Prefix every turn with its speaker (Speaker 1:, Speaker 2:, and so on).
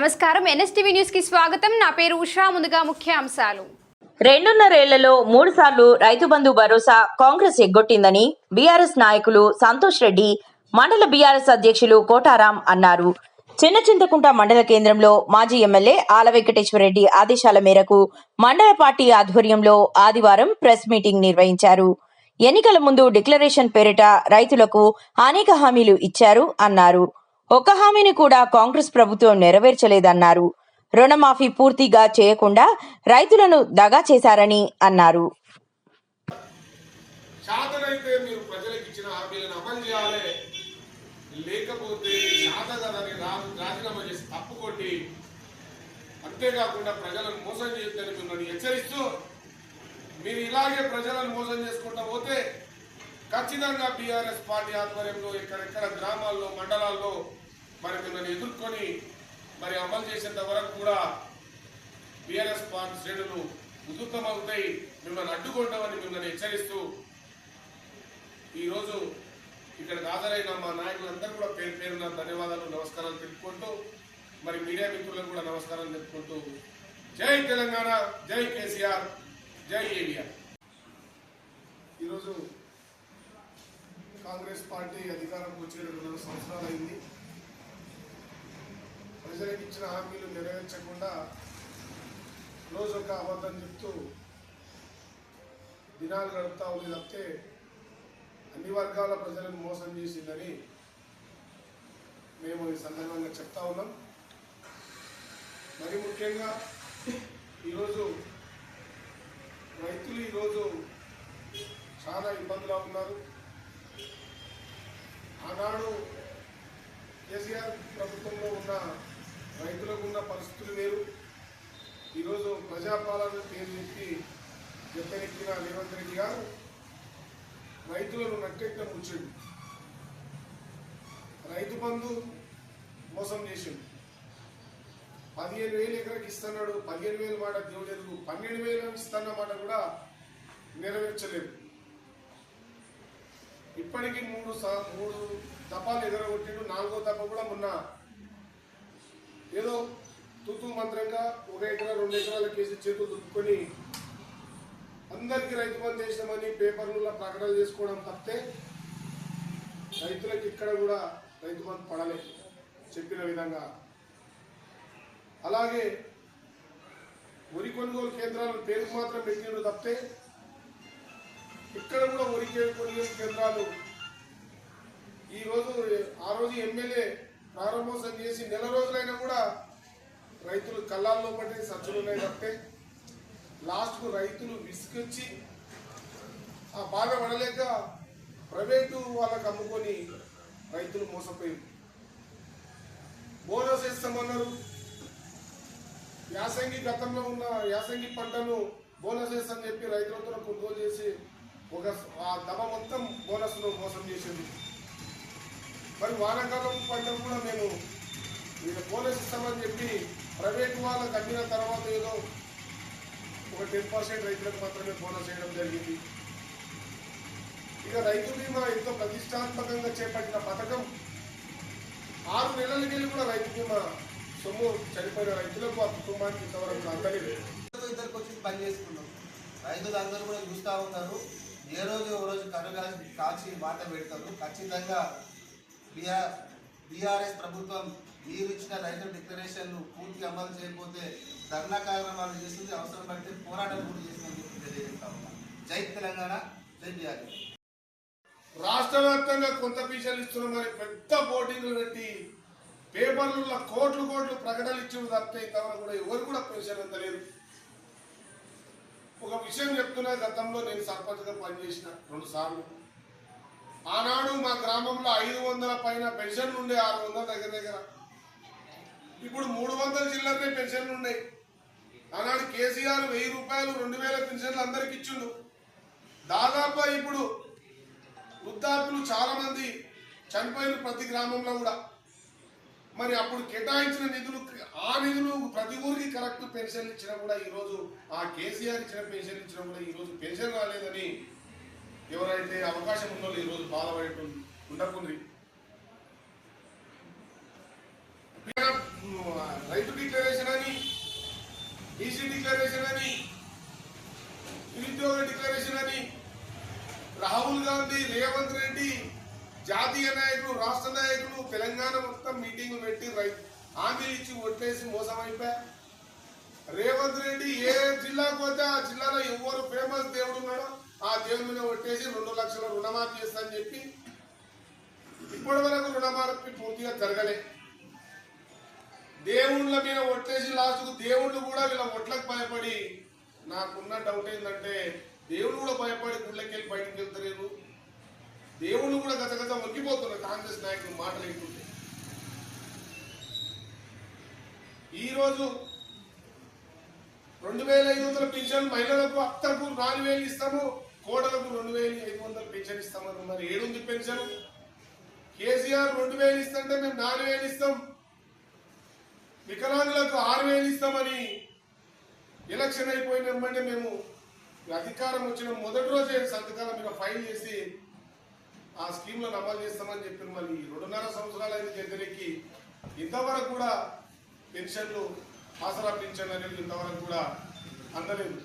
Speaker 1: నమస్కారం NSTV news కి స్వాగతం. నా పేరు ఉషా. ముందుగా ముఖ్య అంశాలు.
Speaker 2: 2.5 ఏళ్లలో 3 సార్లు రైతు బంధు భరోసా కాంగ్రెస్ ఎగ్గొట్టిందని బీఆర్ఎస్ నాయకులు సంతోష్ రెడ్డి, మండల బీఆర్ఎస్ అధ్యక్షులు కోటారాం అన్నారు. చిన్నచింతకుంట మండల కేంద్రంలో మాజీ ఎమ్మెల్యే ఆల వెంకటేశ్వరరెడ్డి ఆదేశాల మేరకు మండల పార్టీ ఆధ్వర్యంలో ఆదివారం ప్రెస్ మీటింగ్ నిర్వహించారు. ఎన్నికల ముందు డిక్లరేషన్ పేరిట రైతులకు అనేక హామీలు ఇచ్చారు అన్నారు. ఒక్క హామీని కూడా కాంగ్రెస్ ప్రభుత్వం నెరవేర్చలేదన్నారు. రుణమాఫీ పూర్తిగా చేయకుండా రైతులను దగా చేశారని అన్నారు.
Speaker 3: శాతనైతే మీరు ప్రజలకు ఇచ్చిన హామీలను అమలు చేయాలి, లేకపోతే శాతగాని రాజీనామా చేసి తప్పుకొట్టి అంతేకాకుండా ప్రజలను మోసం చేయొద్దని మిమ్మల్ని హెచ్చరిస్తూ, మీరు ఇలాగే ప్రజలను మోసం చేసుకుంటూ పోతే ఖచ్చితంగా బీఆర్ఎస్ పార్టీ ఆధ్వర్యంలో ఎక్కడెక్కడ గ్రామాల్లో మండలాల్లో మరి మిమ్మల్ని ఎదుర్కొని మరి అమలు చేసేంత వరకు కూడా బీఆర్ఎస్ పార్టీ శ్రేణులు ఉధృతమవుతాయి, మిమ్మల్ని అడ్డుకుంటామని మిమ్మల్ని హెచ్చరిస్తూ ఈరోజు ఇక్కడికి హాజరైన మా నాయకులందరూ కూడా పేరు పేరున ధన్యవాదాలు, నమస్కారాలు తెలుపుకుంటూ మరి మీడియా మిత్రులకు కూడా నమస్కారాలు తెలుపుకుంటూ జై తెలంగాణ, జై కేసీఆర్, జై ఏవిఆర్. ఈరోజు కాంగ్రెస్ పార్టీ అధికారంకి వచ్చి 2 సంవత్సరాలు అయింది. ప్రజలకు ఇచ్చిన హామీలు నెరవేర్చకుండా రోజు ఒక అబద్ధం చెప్తూ దినాలు గడుపుతా ఉంది తప్పితే అన్ని వర్గాల ప్రజలను మోసం చేసిందని మేము ఈ సందర్భంగా చెప్తా ఉన్నాం. మరి ముఖ్యంగా ఈరోజు రైతులు ఈరోజు చాలా ఇబ్బందులు ఉన్నారు. ఆనాడు కేసీఆర్ ప్రభుత్వంలో ఉన్న రైతులకు ఉన్న పరిస్థితులు వేరు. ఈరోజు ప్రజాపాలన పేరు చెప్పి చెప్పెక్కిన రేవంత్ రెడ్డి గారు రైతులను నట్టెట్ట ముంచిండు. రైతు బంధు మోసం చేసిండు. 15,000 ఎకరాకి ఇస్తున్నాడు. 15,000 మాట దేవుడు, 12,000 ఇస్తున్న మాట కూడా నెరవేర్చలేదు. ఇప్పటికీ 3 దఫాలు ఎగరగొట్టిండు. 4వ దఫ కూడా మొన్న ఏదో తూతూ మంత్రంగా 1 ఎకరా 2 ఎకరాల కేసు చేతులు దుక్కుని అందరికీ రైతు బంధు చేసినామని పేపర్లలో ప్రకటనలు చేసుకోవడం తప్పితే రైతులకు ఇక్కడ కూడా రైతు బంధు పడలేదు చెప్పిన విధంగా. అలాగే వరి కొనుగోలు కేంద్రాలు పేరుకు మాత్రం పెట్టిన తప్పితే ఇక్కడ కూడా వరి కొనుగోలు కేంద్రాలు ఆ రోజు ఎమ్మెల్యే ప్రారంభోత్సవం చేసి నెల రోజులైనా కూడా రైతులు కళ్ళాల్లో పట్టి సచ్చులున్నాయి తప్పితే లాస్ట్కు రైతులు విసుకొచ్చి ఆ బాధ పడలేక ప్రైవేటు వాళ్ళకు అమ్ముకొని రైతులు మోసపోయింది. బోనస్ ఇస్తామన్నారు. గతంలో ఉన్న యాసంగి పంటను బోనస్ ఇస్తామని చెప్పి రైతులతో కొనుగోలు చేసి ఆ దమ మొత్తం బోనస్ను మోసం చేసింది. మరి వానాకాలం పంటను కూడా మేము బోనస్ ఇస్తామని చెప్పి ప్రైవేట్ వాళ్ళకి అమ్మిన తర్వాత ఏదో ఒక 10% రైతులకు మాత్రమే బోనస్ చేయడం జరిగింది. ఇక రైతు బీమా ఎంతో ప్రతిష్టాత్మకంగా చేపట్టిన పథకం 6 నెలలకి వెళ్ళి కూడా రైతు బీమా సొమ్ము చనిపోయిన రైతులకు ఆ కుటుంబానికి ఇంతవరకు అందలేదు.
Speaker 4: ఇద్దరికి వచ్చి పని చేసుకున్నాం. రైతులు అందరూ కూడా చూస్తూ ఉన్నారు. ఏ రోజు ఓ రోజు కాచి మాట పెడతారు. ఖచ్చితంగా బీఆర్ఎస్ ప్రభుత్వం మీరు ఇచ్చిన రైతు డిక్లరేషన్లు పూర్తిగా అమలు చేయకపోతే ధర్నా కార్యక్రమాలు చేస్తుంది, అవసరం పడితే పోరాటం కూడా చేస్తుందని తెలియజేస్తా ఉన్నాం. జై తెలంగాణ, జై బీఆర్ఎస్.
Speaker 3: రాష్ట్ర వ్యాప్తంగా కొంత పీసలు ఇస్తున్నామని పెద్ద బోర్డింగ్లు పెట్టి పేపర్లలో కోట్లు ప్రకటనలు ఇచ్చిన తప్పితే ఇంతవరకు కూడా ఎవరు కూడా పెన్షన్ అందలేదు. ఒక విషయం చెప్తున్నా, గతంలో నేను సర్పంచ్గా పనిచేసిన 2 సార్లు. ఆనాడు మా గ్రామంలో 500 పైన పెన్షన్లు ఉండే, 600 దగ్గర. ఇప్పుడు 300 చిల్లరనే పెన్షన్లు ఉన్నాయి. ఆనాడు కేసీఆర్ 1000 రూపాయలు 2000 పెన్షన్లు అందరికి ఇచ్చిండు. దాదాపు ఇప్పుడు వృద్ధాప్యులు చాలా మంది చనిపోయిన ప్రతి గ్రామంలో కూడా. మరి అప్పుడు కేటాయించిన నిధులు, ఆ నిధులు ప్రతి ఊరికి కరెక్ట్ పెన్షన్లు ఇచ్చినా కూడా ఈరోజు ఆ కేసీఆర్ ఇచ్చిన పెన్షన్ ఇచ్చినా కూడా ఈరోజు పెన్షన్ రాలేదని ఎవరైతే అవకాశం ఉందో ఈరోజు బాధపడి ఉండకుంది. రైతు మంది రేవంత్ రెడ్డి జాతీయ నాయకులు, రాష్ట్ర నాయకులు తెలంగాణ మొత్తం మీటింగ్ పెట్టి హామీలు ఇచ్చి ఓట్లేసి మోసం అయిపోయా. రేవంత్ రెడ్డి ఏ జిల్లాకు పోతే ఆ జిల్లాలో ఎవరు ఫేమస్ దేవుడు ఉన్నాడో ఆ దేవుడి మీద ఒట్టేసి 2 లక్షల రుణమాఫీ చేస్తానని చెప్పి ఇప్పటి వరకు రుణమాఫీ పూర్తిగా జరగలే. దేవుళ్ళ మీద ఒట్టేసి లాస్ట్కు దేవుళ్ళు కూడా వీళ్ళ ఒట్లకు భయపడి, నాకున్న డౌట్ ఏంటంటే దేవుళ్ళు కూడా భయపడి గుళ్ళకి వెళ్ళి బయటకు వెళ్తలేరు. దేవుళ్ళు కూడా గతగత వణికిపోతున్నారు కాంగ్రెస్ నాయకులు మాటలు ఏంటుంటే. ఈరోజు 2500 పెన్షన్ మహిళలకు అత్తకు 4000 ఇస్తాము, కోడలకు 2500 పెన్షన్ ఇస్తామని మరి ఏడుంది పెన్షన్? కేసీఆర్ 2000 ఇస్తుంటే మేము 4000 ఇస్తాం, వికలాంగులకు 6000 ఇస్తామని ఎలక్షన్ అయిపోయినామంటే మేము అధికారం వచ్చిన మొదటి రోజే సంతకాల మీద ఫైల్ చేసి ఆ స్కీమ్లను అమలు చేస్తామని చెప్పిన మళ్ళీ 2.5 సంవత్సరాలు అయితే జగన్కి ఇంతవరకు కూడా పెన్షన్లు, ఆసరా పెన్షన్ అనేది ఇంతవరకు కూడా అందలేదు.